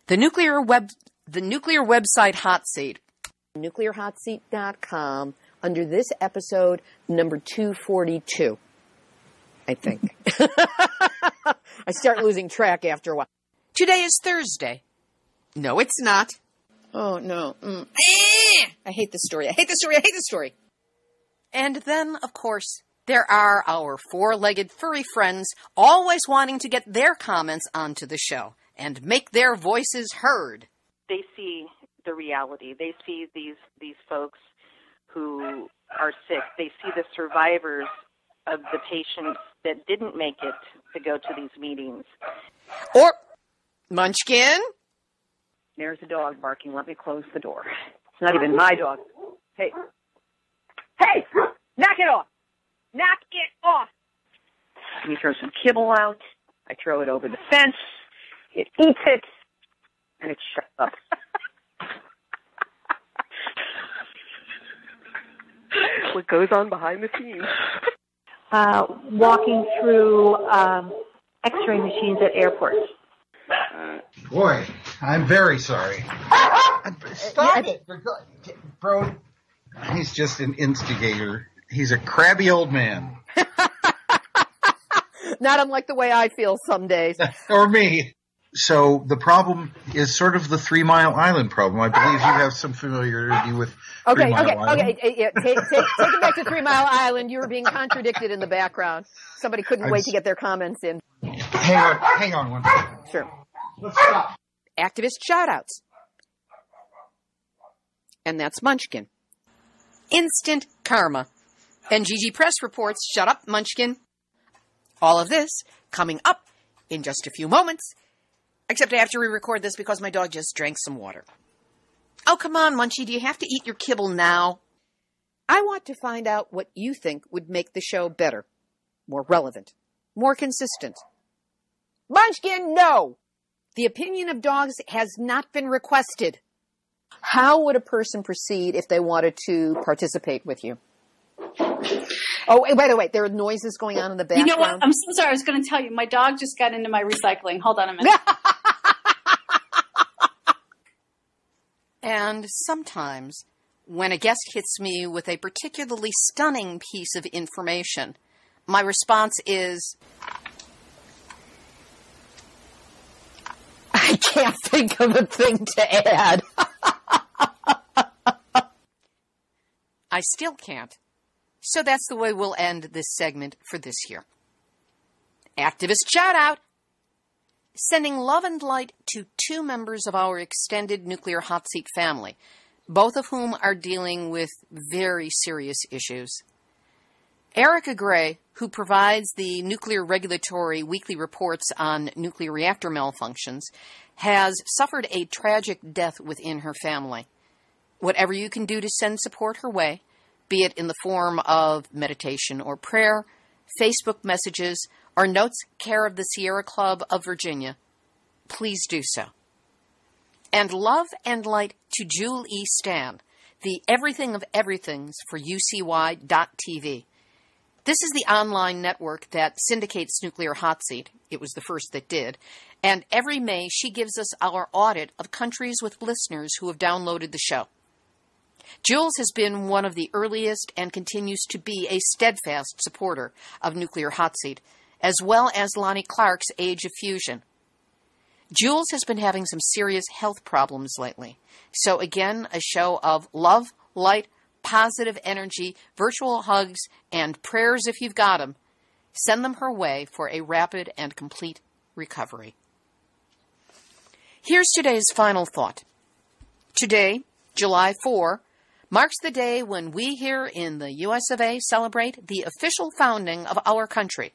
the nuclear website Hot Seat, nuclearhotseat.com, under this episode number 242. I think. I start losing track after a while. Today is Thursday. No, it's not. Oh, no. I hate this story. And then, of course, there are our four-legged furry friends always wanting to get their comments onto the show and make their voices heard. They see the reality. They see these folks who are sick. They see the survivors of the patients that didn't make it to go to these meetings. Or, Munchkin? There's a dog barking. Let me close the door. It's not even my dog. Hey, knock it off. Knock it off. You throw some kibble out. I throw it over the fence. It eats it, and it shuts up. What goes on behind the scenes? Walking through X-ray machines at airports. Boy, I'm very sorry. Stop it, bro. He's just an instigator. He's a crabby old man. Not unlike the way I feel some days. Or me. So the problem is sort of the 3 Mile Island problem. I believe you have some familiarity with 3 Mile Island. Yeah, take it back to 3 Mile Island. You were being contradicted in the background. Somebody couldn't wait to get their comments in. Hang on one second. Sure. Let's stop. Activist shout-outs. And that's Munchkin. Instant karma. NGG Press reports, shut up, Munchkin. All of this coming up in just a few moments. Except after we record this because my dog just drank some water. Oh, come on, Munchie, do you have to eat your kibble now? I want to find out what you think would make the show better, more relevant, more consistent. Munchkin, no! The opinion of dogs has not been requested. How would a person proceed if they wanted to participate with you? Oh, wait. There are noises going on in the background. You know what? I'm so sorry. I was going to tell you. My dog just got into my recycling. Hold on a minute. And sometimes, when a guest hits me with a particularly stunning piece of information, my response is, I can't think of a thing to add. I still can't. So that's the way we'll end this segment for this year. Activist shout out. Sending love and light to 2 members of our extended Nuclear Hot Seat family, both of whom are dealing with very serious issues. Erica Gray, who provides the Nuclear Regulatory weekly reports on nuclear reactor malfunctions, has suffered a tragic death within her family. Whatever you can do to send support her way, be it in the form of meditation or prayer, Facebook messages, or notes care of the Sierra Club of Virginia, please do so. And love and light to Jewel E. Stan, the everything of everythings for UCY.TV. This is the online network that syndicates Nuclear Hot Seat. It was the first that did. And every May, she gives us our audit of countries with listeners who have downloaded the show. Jules has been one of the earliest and continues to be a steadfast supporter of Nuclear Hot Seat, as well as Lonnie Clark's Age of Fusion. Jules has been having some serious health problems lately. So again, a show of love, light, positive energy, virtual hugs, and prayers if you've got them. Send them her way for a rapid and complete recovery. Here's today's final thought. Today, July 4, marks the day when we here in the US of A celebrate the official founding of our country,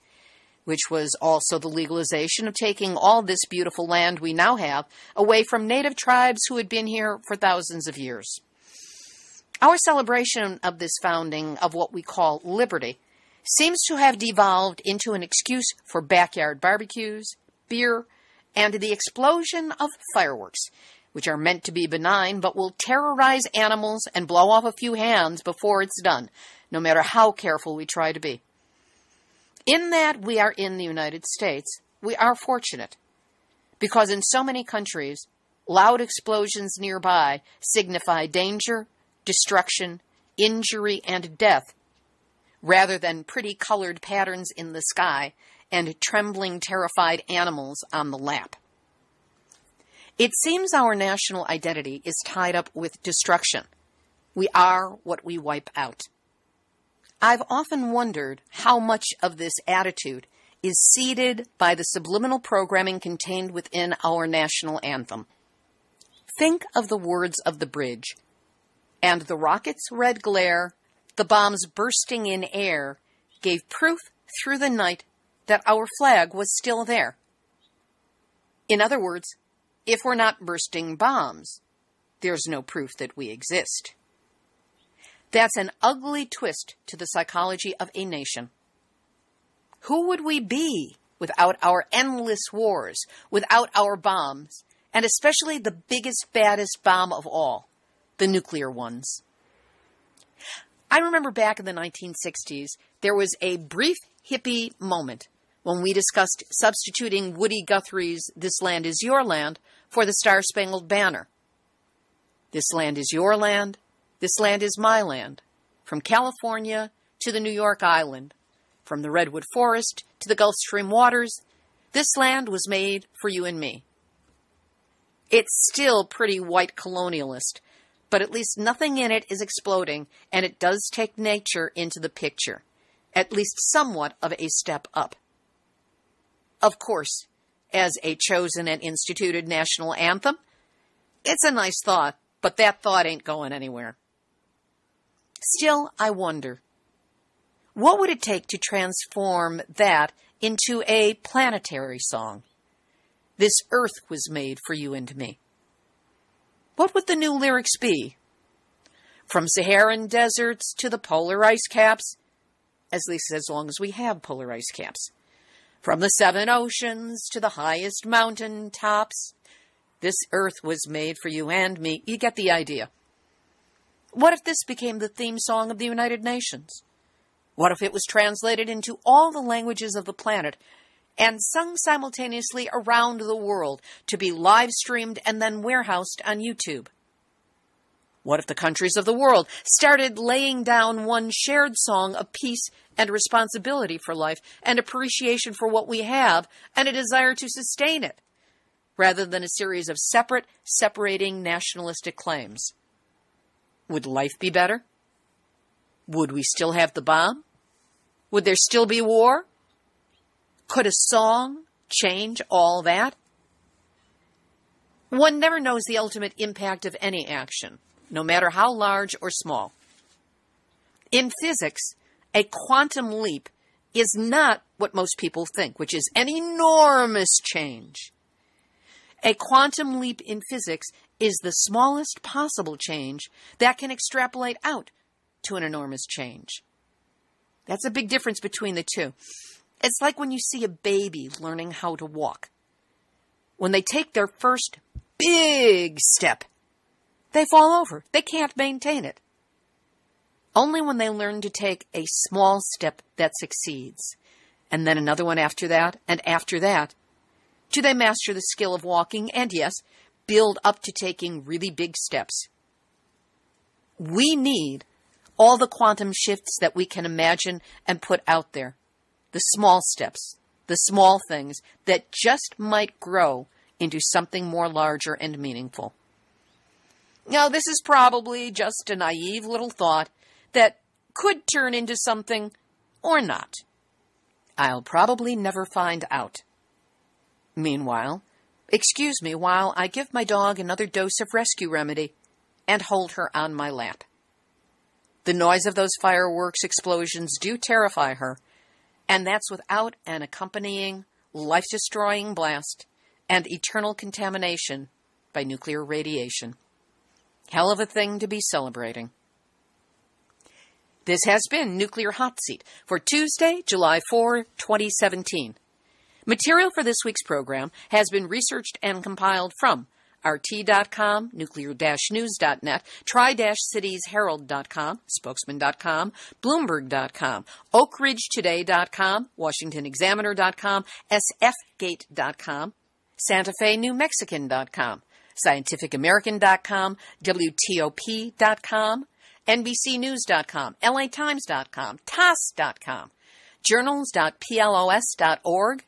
which was also the legalization of taking all this beautiful land we now have away from native tribes who had been here for thousands of years. Our celebration of this founding of what we call liberty seems to have devolved into an excuse for backyard barbecues, beer, and the explosion of fireworks, which are meant to be benign but will terrorize animals and blow off a few hands before it's done, no matter how careful we try to be. In that we are in the United States, we are fortunate, because in so many countries, loud explosions nearby signify danger, destruction, injury, and death, rather than pretty colored patterns in the sky and trembling, terrified animals on the lap. It seems our national identity is tied up with destruction. We are what we wipe out. I've often wondered how much of this attitude is seeded by the subliminal programming contained within our national anthem. Think of the words of the bridge. And the rocket's red glare, the bombs bursting in air, gave proof through the night that our flag was still there. In other words, if we're not bursting bombs, there's no proof that we exist. That's an ugly twist to the psychology of a nation. Who would we be without our endless wars, without our bombs, and especially the biggest, baddest bomb of all, the nuclear ones? I remember back in the 1960s, there was a brief hippie moment when we discussed substituting Woody Guthrie's This Land Is Your Land for the Star-Spangled Banner. This land is your land. This land is my land. From California to the New York Island, from the Redwood Forest to the Gulf Stream waters, this land was made for you and me. It's still pretty white colonialist, but at least nothing in it is exploding, and it does take nature into the picture, at least somewhat of a step up. Of course, as a chosen and instituted national anthem, it's a nice thought, but that thought ain't going anywhere. Still, I wonder, what would it take to transform that into a planetary song? This earth was made for you and me. What would the new lyrics be? From Saharan deserts to the polar ice caps, at least as long as we have polar ice caps. From the 7 oceans to the highest mountain tops, this earth was made for you and me. You get the idea. What if this became the theme song of the United Nations? What if it was translated into all the languages of the planet and sung simultaneously around the world to be live streamed and then warehoused on YouTube? What if the countries of the world started laying down one shared song of peace and responsibility for life and appreciation for what we have and a desire to sustain it, rather than a series of separating nationalistic claims? Would life be better? Would we still have the bomb? Would there still be war? Could a song change all that? One never knows the ultimate impact of any action, no matter how large or small. In physics, a quantum leap is not what most people think, which is an enormous change. A quantum leap in physics is the smallest possible change that can extrapolate out to an enormous change. That's a big difference between the two. It's like when you see a baby learning how to walk. When they take their first big step, they fall over. They can't maintain it. Only when they learn to take a small step that succeeds, and then another one after that, and after that, do they master the skill of walking and, yes, build up to taking really big steps. We need all the quantum shifts that we can imagine and put out there. The small steps, the small things that just might grow into something more larger and meaningful. Now, this is probably just a naive little thought that could turn into something or not. I'll probably never find out. Meanwhile, excuse me while I give my dog another dose of rescue remedy and hold her on my lap. The noise of those fireworks explosions do terrify her, and that's without an accompanying life-destroying blast and eternal contamination by nuclear radiation. Hell of a thing to be celebrating. This has been Nuclear Hotseat for Tuesday, July 4, 2017. Material for this week's program has been researched and compiled from RT.com, nuclear-news.net, tri-citiesherald.com, spokesman.com, bloomberg.com, oakridgetoday.com, washingtonexaminer.com, sfgate.com, Santa Fe New Mexican.com, scientificamerican.com, WTOP.com, NBCnews.com, LAtimes.com, TASS.com, journals.plos.org,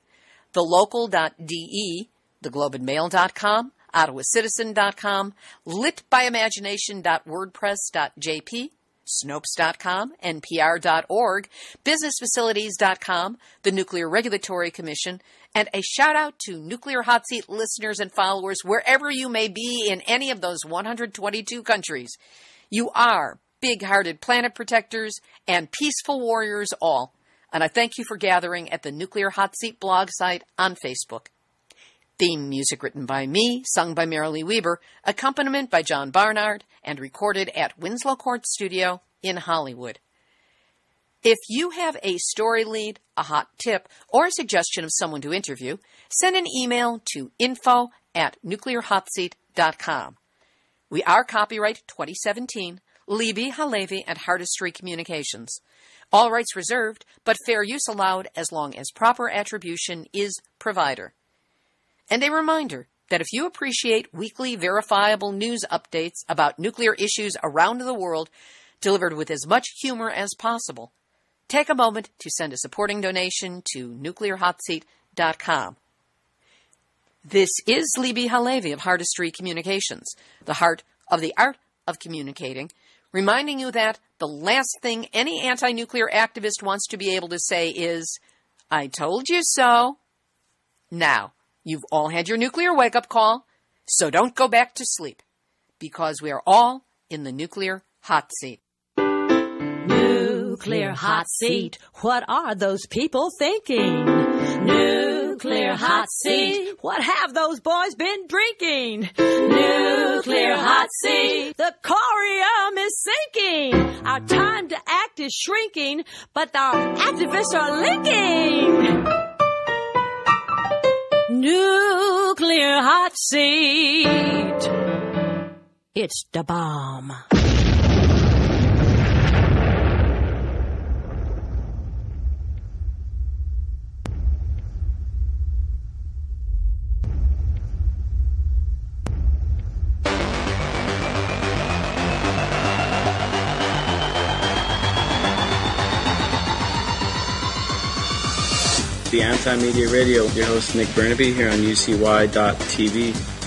thelocal.de, theglobeandmail.com, ottawacitizen.com, litbyimagination.wordpress.jp, snopes.com, npr.org, businessfacilities.com, the Nuclear Regulatory Commission, and a shout-out to Nuclear Hot Seat listeners and followers wherever you may be in any of those 122 countries. You are big-hearted planet protectors and peaceful warriors all, and I thank you for gathering at the Nuclear Hot Seat blog site on Facebook. Theme music written by me, sung by Marilee Weber, accompaniment by John Barnard, and recorded at Winslow Court Studio in Hollywood. If you have a story lead, a hot tip, or a suggestion of someone to interview, send an email to info@nuclearhotseat.com. We are copyright 2017, Libby, Halevi, and Hardestry Communications. All rights reserved, but fair use allowed as long as proper attribution is provider. And a reminder that if you appreciate weekly verifiable news updates about nuclear issues around the world delivered with as much humor as possible, take a moment to send a supporting donation to nuclearhotseat.com. This is Libby Halevi of Hardestry Communications, the heart of the art of communicating, reminding you that the last thing any anti-nuclear activist wants to be able to say is, "I told you so." Now, you've all had your nuclear wake-up call, so don't go back to sleep, because we are all in the nuclear hot seat. Nuclear hot seat. What are those people thinking? Nuclear hot seat. What have those boys been drinking? Nuclear hot seat. The corium is sinking. Our time to act is shrinking, but our activists are linking. Nuclear hot seat. It's the bomb. to Anti-Media Radio. Your host, Nick Burnaby, here on UCY.tv.